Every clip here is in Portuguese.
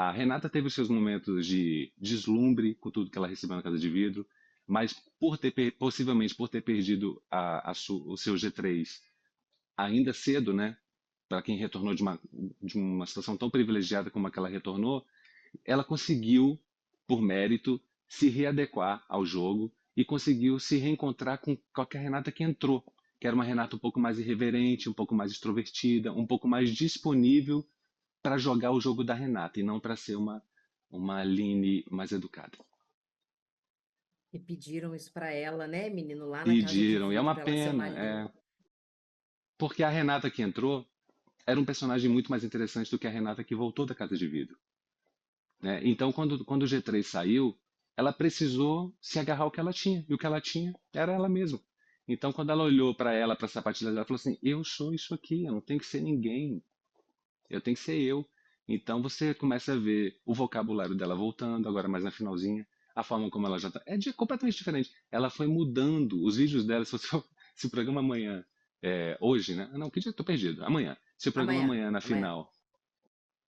A Renata teve os seus momentos de deslumbre com tudo que ela recebeu na Casa de Vidro, mas possivelmente por ter perdido o seu G3 ainda cedo, né? Para quem retornou de uma situação tão privilegiada como a que ela retornou, ela conseguiu, por mérito, se readequar ao jogo e conseguiu se reencontrar com a Renata que entrou, que era uma Renata um pouco mais irreverente, um pouco mais extrovertida, um pouco mais disponível para jogar o jogo da Renata e não para ser uma Aline mais educada. E pediram isso pra ela, né, menino, lá na casa de Pediram, e é vidro, uma pra ela ser uma pena, linha. porque a Renata que entrou era um personagem muito mais interessante do que a Renata que voltou da Casa de Vidro, né? Então, quando o G3 saiu, ela precisou se agarrar ao que ela tinha, e o que ela tinha era ela mesma. Então, quando ela olhou para ela, para a sapatilha dela, ela falou assim: Eu sou isso aqui, eu não tenho que ser ninguém, eu tenho que ser eu. Então, você começa a ver o vocabulário dela voltando, agora mais na finalzinha, a forma como ela já tá. Completamente diferente. Ela foi mudando os vídeos dela. Se o programa amanhã, hoje, né? Não, que dia? Tô perdido. Amanhã. Se o programa Amanhã, amanhã na amanhã. final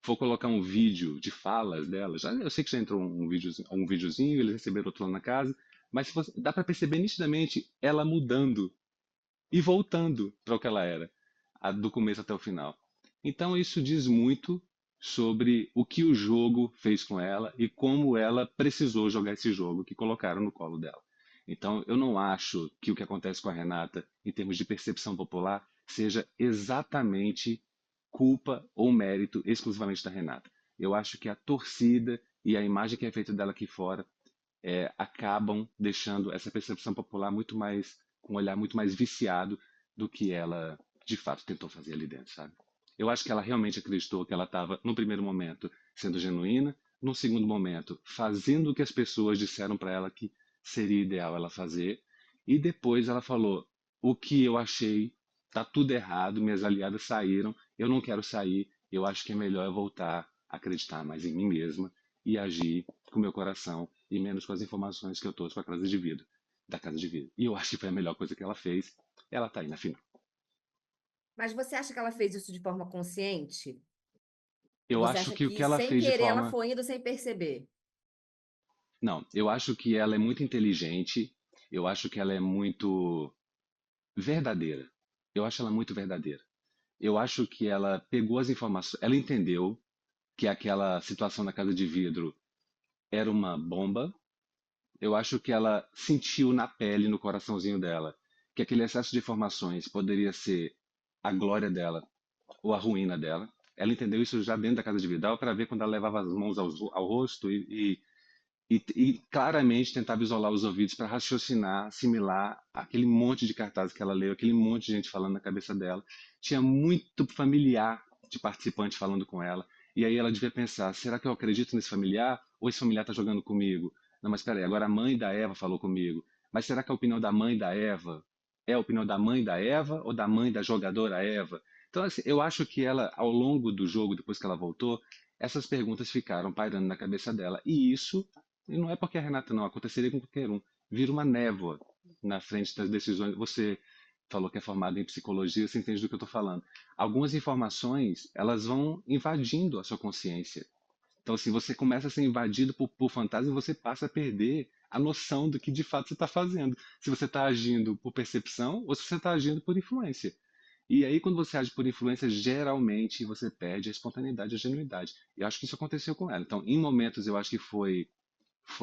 for colocar um vídeo de falas dela, eu sei que já entrou um videozinho, eles receberam outro lá na casa, mas dá para perceber nitidamente ela mudando e voltando para o que ela era, do começo até o final. Então isso diz muito sobre o que o jogo fez com ela e como ela precisou jogar esse jogo que colocaram no colo dela. Então eu não acho que o que acontece com a Renata, em termos de percepção popular, seja exatamente culpa ou mérito exclusivamente da Renata. Eu acho que a torcida e a imagem que é feita dela aqui fora acabam deixando essa percepção popular muito mais, com um olhar muito mais viciado do que ela de fato tentou fazer ali dentro, sabe? Eu acho que ela realmente acreditou que ela estava, no primeiro momento, sendo genuína, no segundo momento, fazendo o que as pessoas disseram para ela que seria ideal ela fazer, e depois ela falou: o que eu achei tá tudo errado, minhas aliadas saíram, eu não quero sair, eu acho que é melhor eu voltar a acreditar mais em mim mesma e agir com o meu coração e menos com as informações que eu trouxe para a casa de vidro, da casa de vidro. E eu acho que foi a melhor coisa que ela fez. Ela tá aí na final. Mas você acha que ela fez isso de forma consciente? Ou Eu você acho acha que o que que, ela sem fez de querer, ela forma. foi indo sem perceber? Não, eu acho que ela é muito inteligente, eu acho que ela é muito verdadeira. Eu acho ela muito verdadeira. Eu acho que ela pegou as informações, ela entendeu que aquela situação na casa de vidro era uma bomba. Eu acho que ela sentiu na pele, no coraçãozinho dela, que aquele excesso de informações poderia ser a glória dela ou a ruína dela. Ela entendeu isso já dentro da casa de Vidal para ver quando ela levava as mãos ao rosto e claramente tentava isolar os ouvidos para raciocinar, assimilar aquele monte de cartazes que ela leu, aquele monte de gente falando na cabeça dela. Tinha muito familiar de participante falando com ela. E aí ela devia pensar: será que eu acredito nesse familiar? Ou esse familiar está jogando comigo? Não, mas espera aí, agora a mãe da Eva falou comigo. Mas será que a opinião da mãe da Eva é a opinião da mãe da Eva ou da mãe da jogadora Eva? Então, assim, eu acho que ela, ao longo do jogo, depois que ela voltou, essas perguntas ficaram pairando na cabeça dela. E não é porque a Renata não, aconteceria com qualquer um. Vira uma névoa na frente das decisões. Você falou que é formado em psicologia, você entende do que eu estou falando. Algumas informações, elas vão invadindo a sua consciência. Então, assim, você começa a ser invadido por fantasmas e você passa a perder a noção do que de fato você está fazendo. Se você está agindo por percepção ou se você está agindo por influência. E aí, quando você age por influência, geralmente você perde a espontaneidade, a genuidade. E eu acho que isso aconteceu com ela. Então, em momentos, eu acho que foi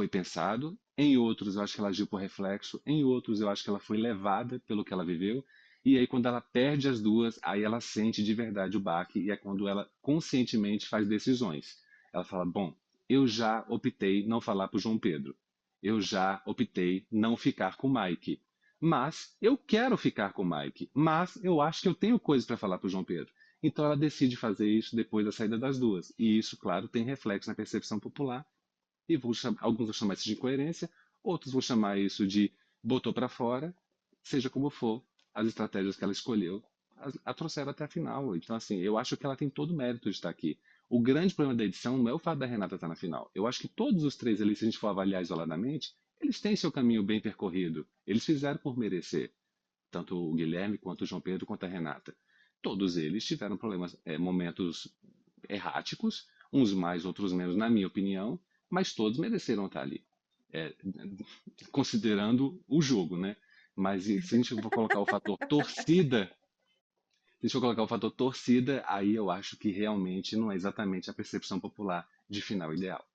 pensado, em outros eu acho que ela agiu por reflexo, em outros eu acho que ela foi levada pelo que ela viveu, e aí quando ela perde as duas, aí ela sente de verdade o baque, e é quando ela conscientemente faz decisões. Ela fala: bom, eu já optei não falar para o João Pedro, eu já optei não ficar com o Mike, mas eu quero ficar com o Mike, mas eu acho que eu tenho coisas para falar para o João Pedro. Então ela decide fazer isso depois da saída das duas. E isso, claro, tem reflexo na percepção popular e alguns vão chamar isso de incoerência, outros vão chamar isso de botou para fora, seja como for, as estratégias que ela escolheu a trouxeram até a final. Então, assim, eu acho que ela tem todo o mérito de estar aqui. O grande problema da edição não é o fato da Renata estar na final. Eu acho que todos os três ali, se a gente for avaliar isoladamente, eles têm seu caminho bem percorrido. Eles fizeram por merecer. Tanto o Guilherme, quanto o João Pedro, quanto a Renata. Todos eles tiveram problemas, momentos erráticos, uns mais, outros menos, na minha opinião, mas todos mereceram estar ali. É, considerando o jogo, né? Mas se a gente for colocar o fator torcida, se a gente for colocar o fator torcida, aí eu acho que realmente não é exatamente a percepção popular de final ideal.